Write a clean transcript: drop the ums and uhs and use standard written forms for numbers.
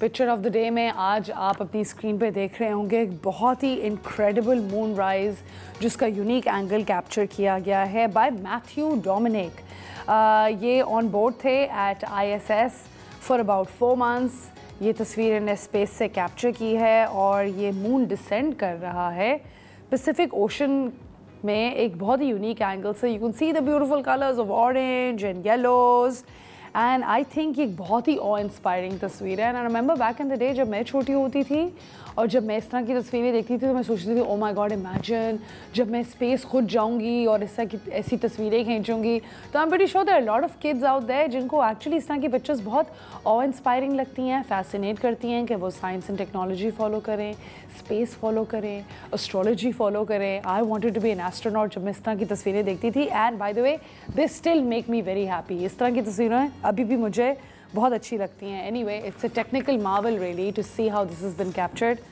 Picture of the day में आज आप अपनी स्क्रीन पे देख रहे होंगे एक बहुत ही इनक्रेडिबल मून राइज जिसका यूनिक एंगल कैप्चर किया गया है बाय मैथ्यू डोमिनिक। ये ऑन बोर्ड थे at ISS for about 4 months. ये तस्वीर इन्हें स्पेस से कैप्चर की है और ये मून डिसेंड कर रहा है पैसिफिक ओशन में एक बहुत ही यूनिक एंगल से। You can see the beautiful colours of orange and yellows and I think ये एक बहुत ही ऑ इंस्पायरिंग तस्वीर है। And I remember back in the day जब मैं छोटी होती थी और जब मैं इस तरह की तस्वीरें देखती थी तो मैं सोचती थी ओ माय गॉड इमेजिन जब मैं स्पेस खुद जाऊंगी और इस तरह की ऐसी तस्वीरें खींचूंगी। तो I am pretty sure there are lot of kids out there जिनको एक्चुअली इस तरह की पिक्चर्स बहुत ऑ इंस्पायरिंग लगती हैं, फैसिनेट करती हैं कि वो साइंस एंड टेक्नोलॉजी फॉलो करें, स्पेस फॉलो करें, एस्ट्रोलॉजी फॉलो करें। I wanted to be an astronaut जब मैं इस तरह की तस्वीरें देखती थी and by the way they still make me very happy. इस तरह की तस्वीरें अभी भी मुझे बहुत अच्छी लगती हैं। Anyway it's a technical marvel really to see how this has been captured.